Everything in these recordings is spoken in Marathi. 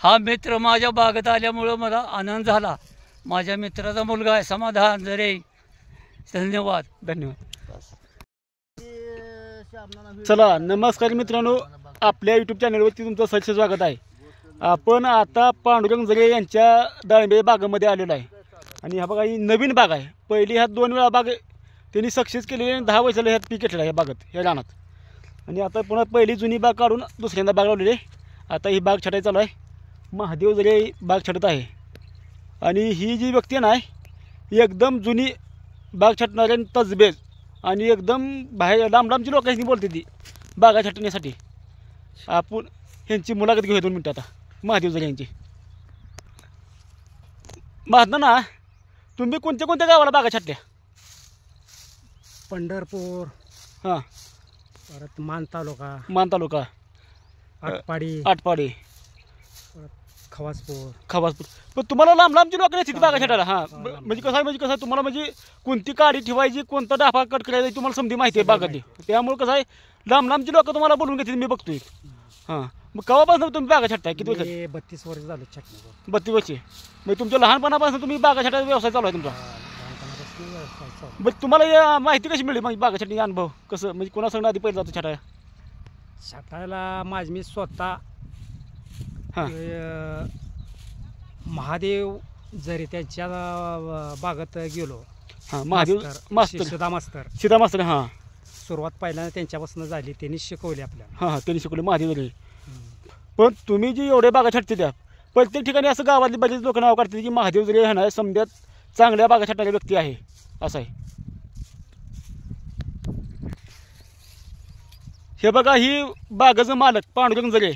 हा मित्र माझ्या बागेत आल्यामुळं मला आनंद झाला. माझ्या मित्राचा मुलगा आहे समाधान जरे. धन्यवाद. चला नमस्कार मित्रांनो, आपल्या यूट्यूब चॅनलवरती तुमचं सहर्ष स्वागत आहे. आपण आता पांडुरंग जरे यांच्या डाळिंबे बागेमध्ये आलेलो आहे. आणि हा बघा ही नवीन बाग आहे. पहिली ह्या 2 वेळा बाग त्यांनी सक्सेस केलेली आणि 10 वर्षाला ह्यात पीक घेतलेलं आहे बागेत, ह्या रानात. आणि आता पुन्हा पहिली जुनी बाग काढून दुसऱ्यांदा बाग लावलेली आहे. आता ही बाग छटाई चालू आहे. महादेव जरे बाग छटत आहे. आणि ही जी व्यक्ती आहे ही एकदम जुनी बाग छटणारे तजबेज आणि एकदम बाहेर लांबची लोक ह्यांनी बोलते ती बागा छटण्यासाठी. आपण ह्यांची मुलाखत घेऊया 2 मिनटं आता. महादेव जरे यांची. ना तुम्ही कोणत्या कोणत्या गावाला बागा छटल्या? पंढरपूर, हां, परत मान तालुका, आटपाडी, परत खवासपूर. पण तुम्हाला लांबची लोक नाही बागा छटायला. हां, म्हणजे कसं आहे तुम्हाला म्हणजे कोणती काडी ठेवायची, कोणता डाफा कट करायचा तुम्हाला समधी माहिती आहे बागातली. त्यामुळे कसं आहे लांबची लोक तुम्हाला बोलून घेतील, मी बघतोय. हां, मग केव्हापासून तुम्ही बागा छटताय? किती वर्ष? 32 वर्ष झाले छटणी. 32 वर्षे. म्हणजे तुमच्या लहानपणापासून तुम्ही बागा छटायचा व्यवसाय चालू आहे तुमचा? मग तुम्हाला माहिती कशी मिळली म्हणजे बागा छटणी अनुभव कसं, म्हणजे कोणासंग आधी पहिलं जातं छटायला मी स्वतः हां महादेव जरी त्यांच्या बागेत गेलो. हां, महादेव मास्तर, सीधा मास्तर. हां, सुरुवात पहिल्यांदा त्यांच्यापासून झाली. त्यांनी शिकवली आपल्याला. हां, त्यांनी शिकवले महादेव जरी. पण तुम्ही जी एवढे बागा छटते त्या प्रत्येक ठिकाणी असं गावातली बरेच लोक नाव काढतात की महादेव जरी हा ना समध्यात चांगल्या बागा छटणारी व्यक्ती आहे असं आहे. हे बघा ही बागाचं मालक पांडुरंग जरे.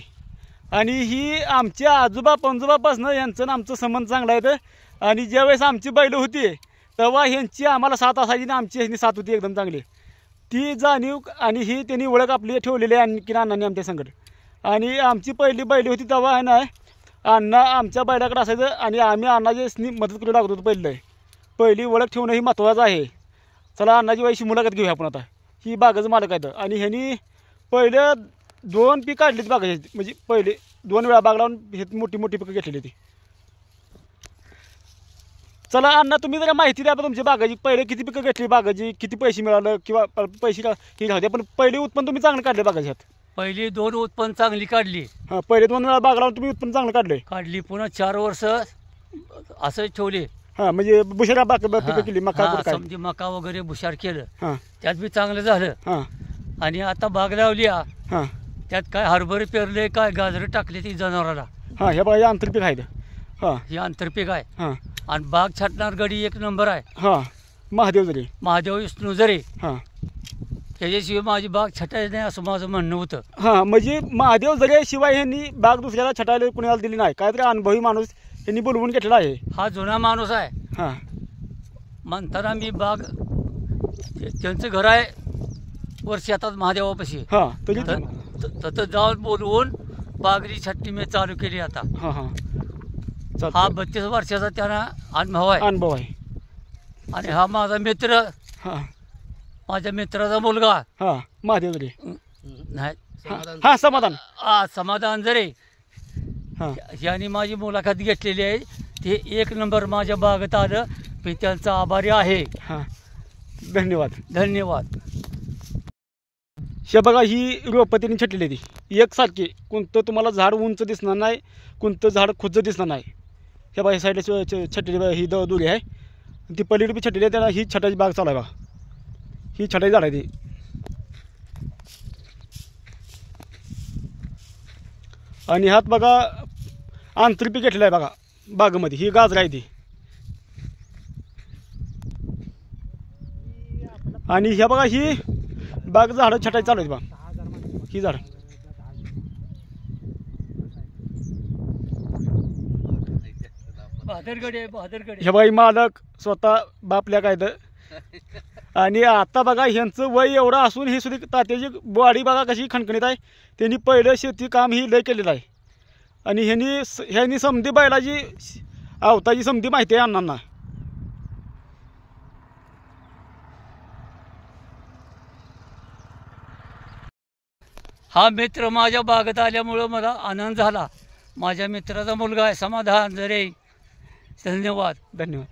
आणि ही आमच्या आजोबा पणजोबापासून यांचं आमचं संबंध चांगला आहे. आणि ज्यावेळेस आमची बैलं होती तेव्हा ह्यांची आम्हाला साथ असायची आणि आमची ह्यांनी साथ होती एकदम चांगली. ती जाणीव आणि ही त्यांनी ओळख आपली ठेवलेली आहे आणखी अण्णांनी आमच्या संकट. आणि आमची पहिली बैली होती तेव्हा आहे ना अण्णा आमच्या बैलाकडे असायचं आणि आम्ही अण्णाची मदत करू लागत होतो. पहिली ओळख ठेवणं ही महत्त्वाचं आहे. चला अण्णाची वयाची मुलाखत घेऊया आपण आता. ही बागाचं मालक आहेत आणि ह्यांनी पहिलं 2 पीक काढलीत बागाची. म्हणजे पहिले 2 वेळा बाग लावून हे मोठी पिकं घेतलेली ती. चला अण्णा तुम्ही जरा माहिती द्या तुमच्या बागाची. पहिले किती पिकं घेतली बागाची, किती पैसे मिळालं किंवा पैसे हे राहते, पण पहिले उत्पन्न तुम्ही चांगलं काढले बागाची ह्यात? पहिली 2 उत्पन्न चांगली काढली. हां, पहिले 2 वेळा बाग लावून तुम्ही उत्पन्न चांगलं काढले. पुन्हा 4 वर्ष असं ठेवले. हां, म्हणजे बुशारा पिकं केली, समजी मका वगैरे बुशार केलं. हां, त्यात बी चांगलं झालं. हां, आणि आता बाग लावली. हां, त्यात काय हरभरे पेरले, काय गाजरं टाकले ती जनावराला. हां, ह्या बागा आंतरपीक आहेत. हां, ही आंतरपीक आहे. हां, आणि बाग छाटणार गडी 1 नंबर आहे. हां, महादेव जरे. महादेव विष्णू जरे. हां, त्याच्याशिवाय माझी बाग छटायची नाही असं माझं म्हणणं होतं. हां, म्हणजे महादेव जरे शिवाय यांनी बाग दुसऱ्याला छटायला कुणाला दिली नाही. काहीतरी अनुभवी माणूस यांनी बोलवून घेतलेला आहे. हा जुना माणूस आहे. हां, म्हणताना मी बाग त्यांचं घर आहे वर शेतात महादेवापाशी. हां, तरी तिथं जाऊन बोलवून बागरी छटणी मी चालू केली आता. हां, हां, हा 32 वर्षाचा त्यांना अनुभव आहे. आणि हा माझा मित्र, हां, माझ्या मित्राचा मुलगा. हां, महादेव जरे. नाही, हां, समाधान जरे. हां, यांनी माझी मुलाखत घेतलेली आहे. ते 1 नंबर माझ्या बागेत आलं. मी त्यांचा आभारी आहे. हां, धन्यवाद. हे बघा ही रोपतीने छटलेली ती एकसारखी. कोणतं तुम्हाला झाड उंच दिसणार नाही, कोणतं झाड खुज्ज दिसणार नाही. हे बघा साईडला छटलेली ही दोरी आहे. ती पलीकडे बी छटलेली आहे. त्याला ही छटाची बाग चालू आहे बघा. ही छटाची झाड आहे ती. आणि ह्यात बघा आंतरपीक घेतलेलं आहे बघा बागेमध्ये. ही गाजर आहे ती. आणि ह्या बघा ही बाग झाडं छटाई चालू आहेत बघा. ही झाड ह्या बाई मालक स्वतः बापल्या काय तर. आणि आता बघा ह्यांचं वय एवढं असून ही सुद्धा तात्याची बॉडी बघा कशी खणखणीत आहे. त्यांनी पहिलं शेती काम ही लय केलेलं आहे. आणि ह्यांनी समधी बैलाची आवताची समधी माहिती आहे अण्णांना. हा मित्र माझ्या बागेत आल्यामुळं मला आनंद झाला. माझ्या मित्राचा मुलगा आहे समाधान जरे. धन्यवाद. धन्यवाद.